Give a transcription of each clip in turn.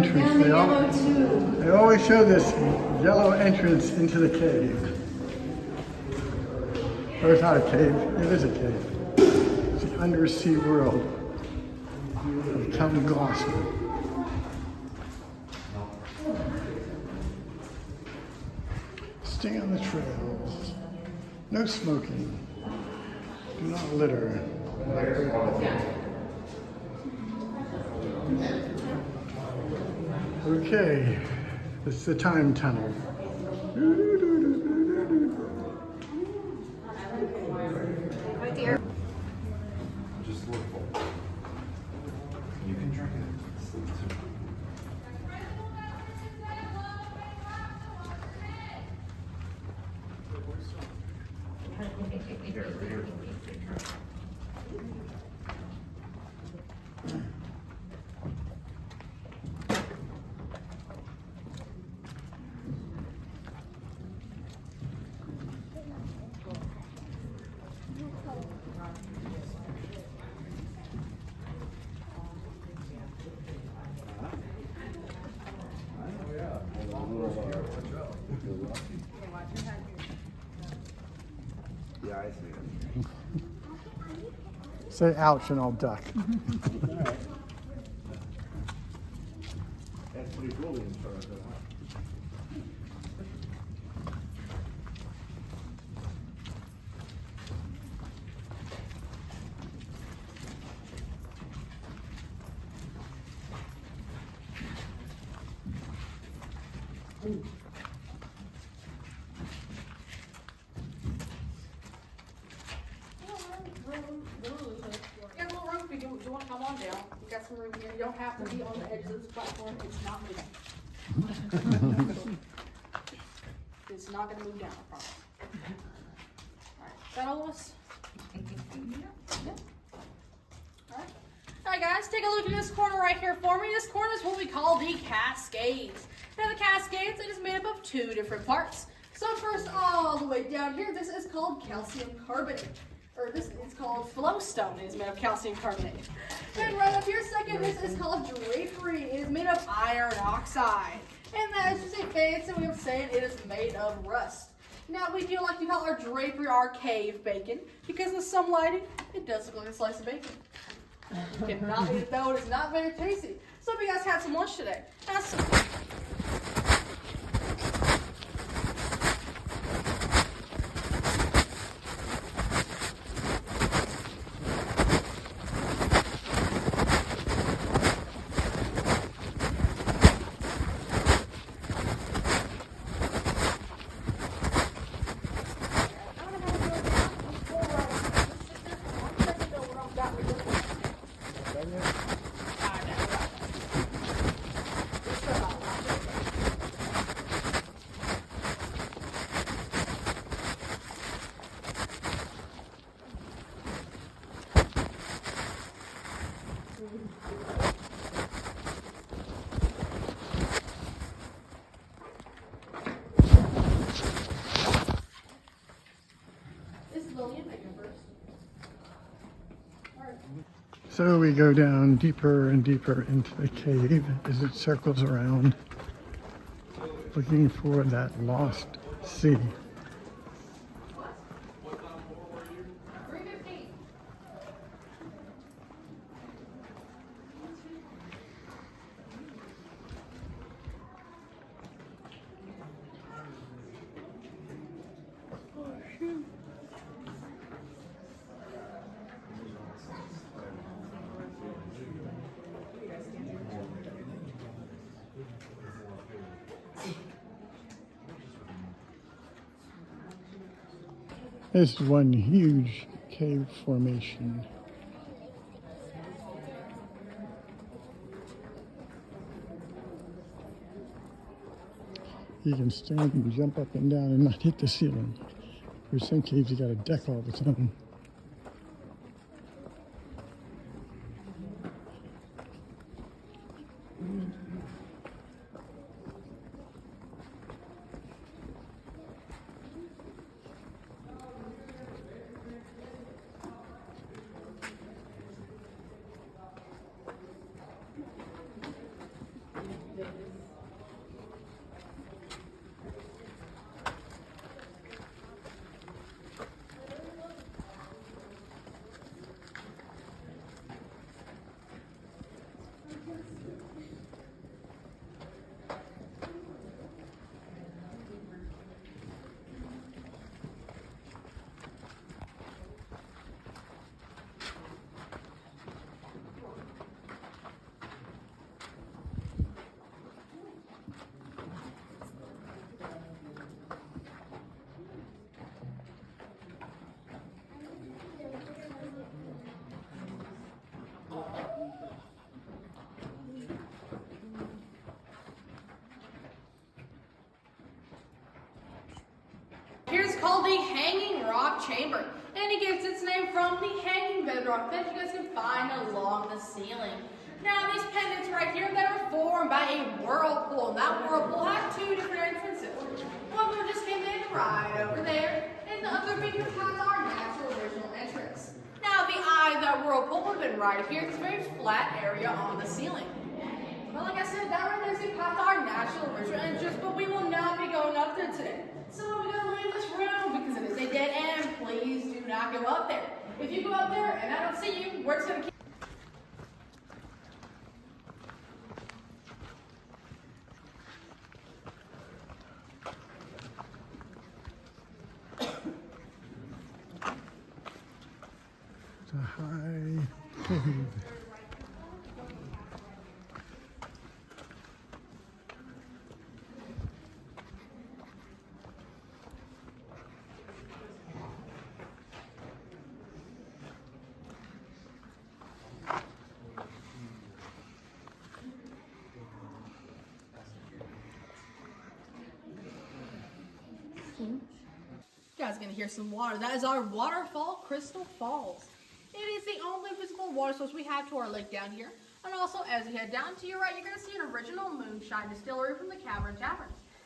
entrance. They always show this yellow entrance into the cave. Or it's not a cave, it is a cave. It's the undersea world of Count Gloucester. Stay on the trails. No smoking. Do not litter. Okay, this is the time tunnel. Right there. Just look for it. You can drink it. Here. Yeah, I see it. Say ouch and I'll duck. That's pretty cool in front of it. Yeah, a little room if you want to come on down. We got some room here. You don't have to be on the edge of this platform. It's not moving. It's not going to move down, I promise. Alright, is that all of us? Yeah. Alright. Alright guys, take a look at this corner right here for me. This corner is what we call the Cascades. Now the Cascades, it is made up of two different parts. So first, all the way down here, this is called calcium carbonate. Or this is called flowstone. It is made of calcium carbonate. And right up here, second, this is called drapery. It is made of iron oxide. And that is just a fancy way of saying it is made of rust. Now we do like to call our drapery our cave bacon because in some lighting, it does look like a slice of bacon. You cannot eat it though, it is not very tasty. So hope you guys had some lunch today. Now, So we go down deeper and deeper into the cave as it circles around, looking for that lost sea. This is one huge cave formation. You can stand and jump up and down and not hit the ceiling. There's some caves you got a deck all its own. called the Hanging Rock Chamber. And it gets its name from the hanging bedrock that you guys can find along the ceiling. Now these pendants right here that are formed by a whirlpool. And that whirlpool had two different entrances. One of them just came in right over there, and the other being has our natural original entrance. Now the eye of that whirlpool would have been right here, this very flat area on the ceiling. But like I said, that right there is the path to our natural original entrance, but we will not be going up there today. So we're going to leave this room because it is a dead end. Please do not go up there. If you go up there and I don't see you, we're just going to keep. It's a high cave. You guys are gonna hear some water. That is our waterfall, Crystal Falls. It is the only visible water source we have to our lake down here. And also, as you head down to your right, you're gonna see an original moonshine distillery from the Caverns.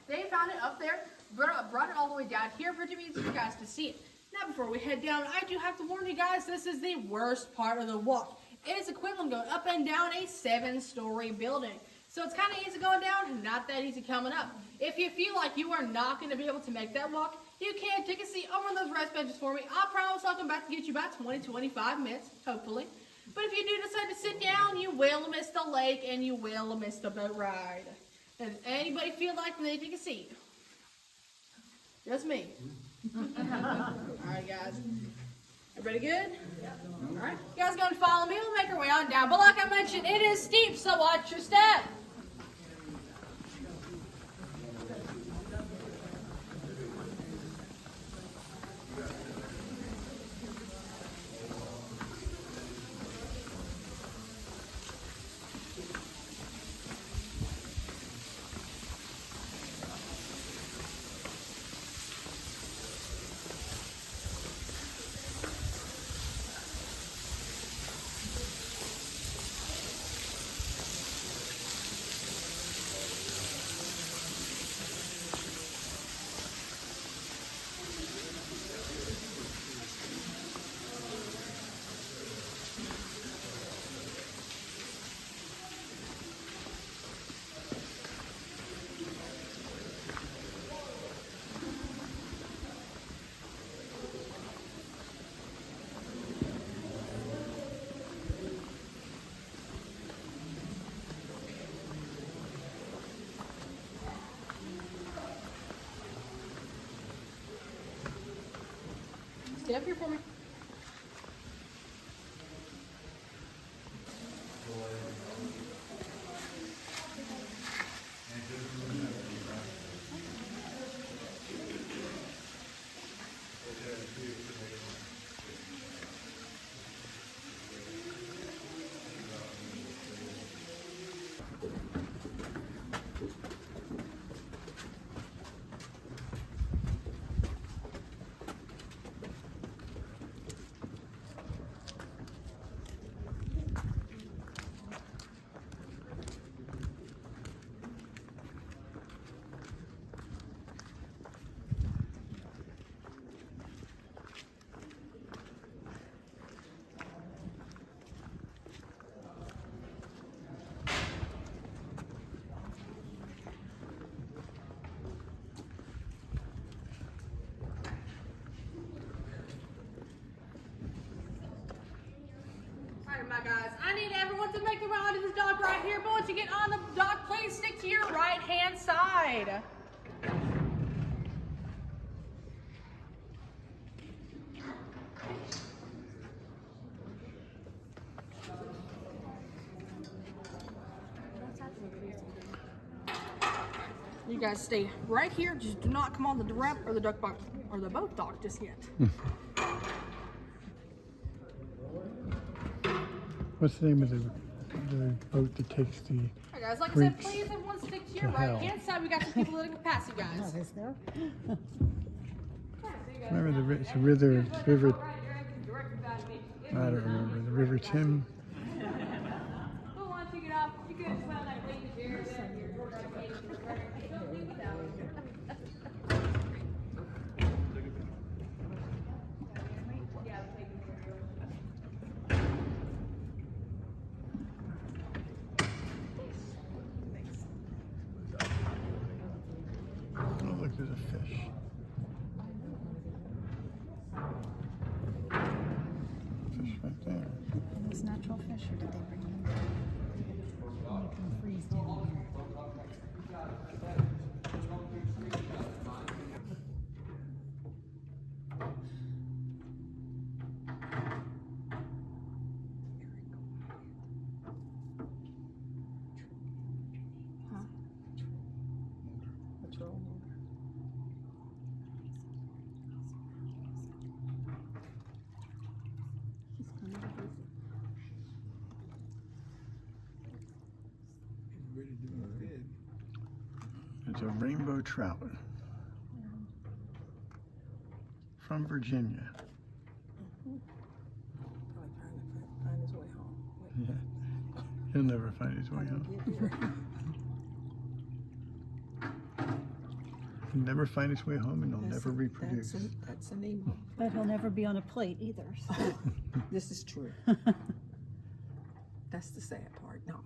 They found it up there, brought it all the way down here for you guys to see it. Now, before we head down, I do have to warn you guys, this is the worst part of the walk. It is equivalent going up and down a 7-story building. So it's kind of easy going down, not that easy coming up. If you feel like you are not going to be able to make that walk, you can take a seat over on those rest benches for me. I promise I'll come back to get you about 20-25 minutes, hopefully. But if you do decide to sit down, you will miss the lake and you will miss the boat ride. Does anybody feel like they take a seat? Just me. Alright, guys. Everybody good? Yep. Alright, you guys going to follow me? We'll make our way on down. But like I mentioned, it is steep, so watch your step. Stay up here for me. My guys, I need everyone to make the round of this dock right here, but once you get on the dock, please stick to your right hand side. You guys stay right here, just do not come on the ramp or the duck box or the boat dock just yet. What's the name of the boat that takes the Alright guys, like freaks I said, please everyone stick to your to right hell? hand side. We got some people that can pass you guys. Is there? Yeah, Remember it's a river, I don't remember, the River Tim. Oh, look, there's a fish. Fish right there. Are those natural fish or did they bring them? Make them freeze down here. Huh? Patrol motor. She's kind of busy. It's a rainbow trout from Virginia. Probably trying to find his way home. Yeah. He'll never find his way home. He'll never find his way home and he'll never reproduce. That's a Nemo. But he'll never be on a plate either. So. This is true. That's the sad part. No.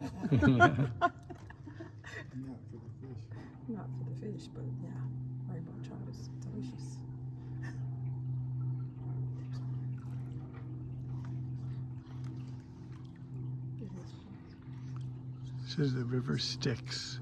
Not for the fish, but yeah, rainbow trout is delicious. This is the river Styx.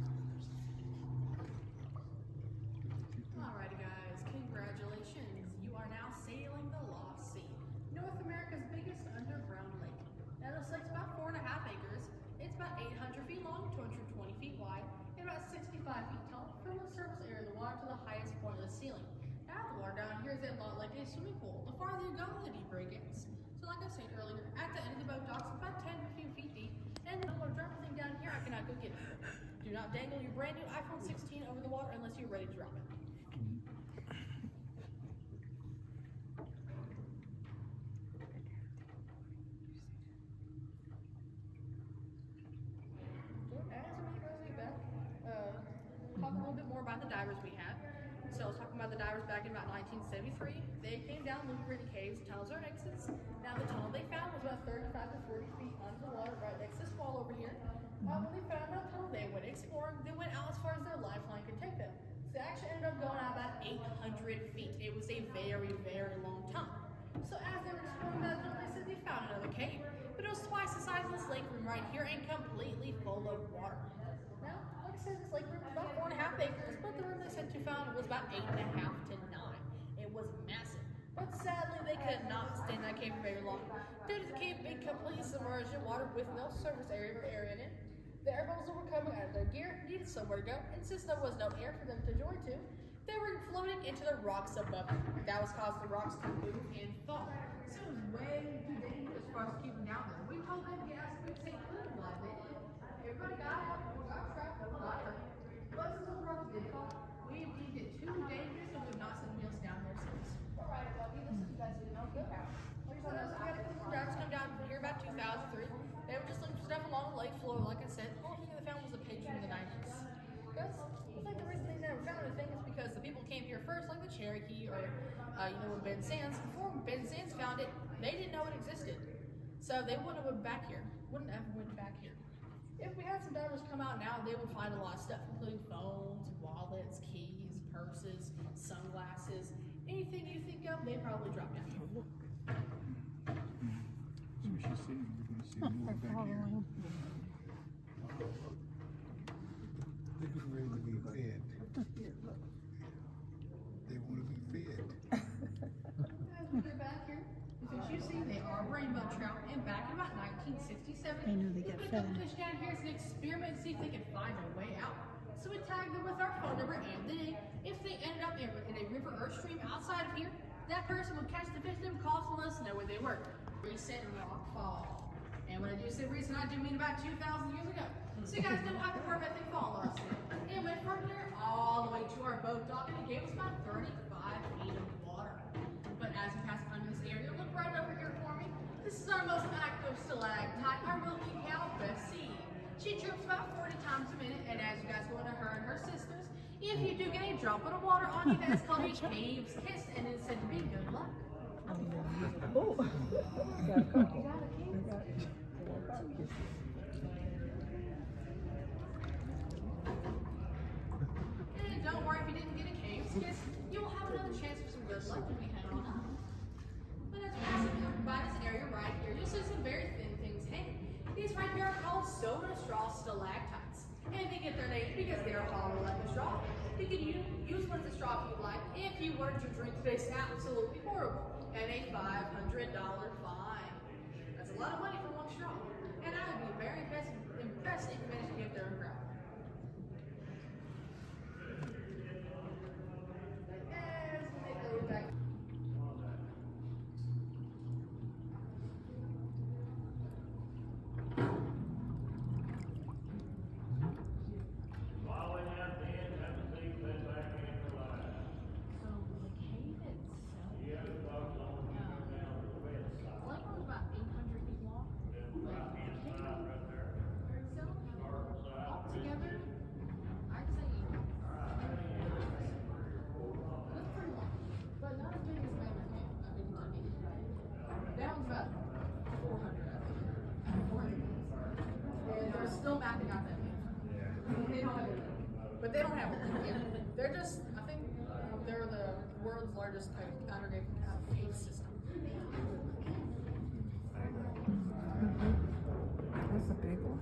Alrighty guys, congratulations. You are now sailing the Lost Sea, North America's biggest underground lake. Now this lake's about 4.5 acres. It's about 800 feet long, 220 feet wide, and about 65 feet tall from the surface area of the water to the highest point of the ceiling. Now the water down here is a lot like a swimming pool. The farther you go, the deeper it gets. So like I said earlier, at the end of the boat docks, about 10 to 15 feet deep, and if I want to drop anything down here, I cannot go get it. Do not dangle your brand new iPhone 16 over the water unless you're ready to drop it. Talk a little bit more about the divers we had. So I was talking about the divers back in about 1973. They came down looking for caves, tunnels, or exits. Now the tunnel they found was about 35 to 40 feet under the water, right next to this wall over here. When they found that tunnel, they went exploring. They went out as far as their lifeline could take them. So they actually ended up going out about 800 feet. It was a very, very long time. So as they were exploring that tunnel, they said they found another cave. But it was twice the size of this lake room right here and completely full of water. Now, like I said, this lake room was about 4.5 acres, but the room they said to found was about 8.5 to 9. It was massive. But sadly, they could not stay in that cave for very long. Due to the cave being completely submerged in water with no surface area or area in it, the air bubbles that were coming out of their gear needed somewhere to go, and since there was no air for them to join to, they were floating into the rocks above them. That was causing the rocks to move and fall. So it was way too dangerous for us to keep them down there. We told them to get out so we could stay clear of life. They did. Everybody got out, we got trapped, we got hurt. But since those rocks did fall, we deemed it too dangerous and we've not sent wheels down there since. Alright, well, listen, you guys didn't know good. Like I said, we had a couple of drivers come down here about 2003. They were just looking for stuff along the lake floor, like I said. The only thing they found was a page from the 90s. Because I think the reason they never found anything is because the people came here first, like the Cherokee or, when Ben Sands. Before Ben Sands found it, they didn't know it existed. So they wouldn't have went back here. Wouldn't have went back here. If we had some divers come out now, they would find a lot of stuff, including phones, wallets, keys, purses, sunglasses, anything you think of, they probably drop down here. So she's saying we're going to see more back here. They're getting ready to be fed. They want to be fed. As we get back here, the fish you see, they are rainbow trout, and back in about 1967, They know they get put fed. the fish down here as an experiment and see if they can find a way out. So we tagged them with our phone number and the name. If they ended up in a river or stream outside of here, that person would catch the fish and call to let us know where they were. Recent rock fall. And when I do say recent, I do mean about 2,000 years ago. So you guys don't have to worry about they fall on us. It went from there all the way to our boat dock, and it gave us about 35 feet of water. times a minute, and as you guys go into her and her sisters, if you do get a drop of water on you, that is called a cave's kiss, and it's said to be good luck. Oh. And don't worry if you didn't get a cave's kiss, you will have another chance for some good luck when we head on up. But as we're passing by this area right here, you'll see some very thin things hanging. These right here are called soda straw stalactites. And they get their name because they are hollow like a straw. You can use one as a straw if you like. If you were to drink this absolutely horrible. And a $500 fine. That's a lot of money for one straw. And I would be very impressed if you managed to get there and grab it. Yes, we'll take a look back. Still mapping out that they don't have it. But they don't have it. Yeah. They're just, I think they're the world's largest congregation cave system. That's a big one.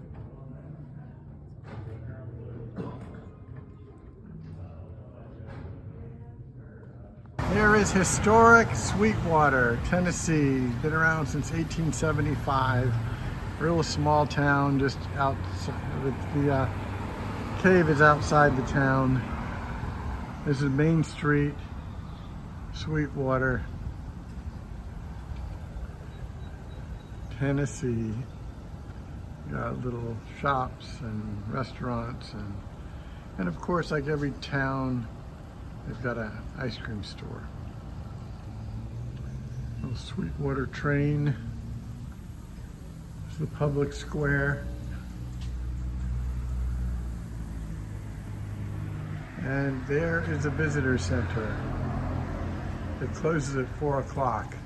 Here is historic Sweetwater, Tennessee. Been around since 1875. Real small town, just outside. The cave is outside the town. This is Main Street, Sweetwater, Tennessee. Got little shops and restaurants and of course, like every town, they've got an ice cream store. Little Sweetwater train. The public square. And there is a visitor center. It closes at 4 o'clock.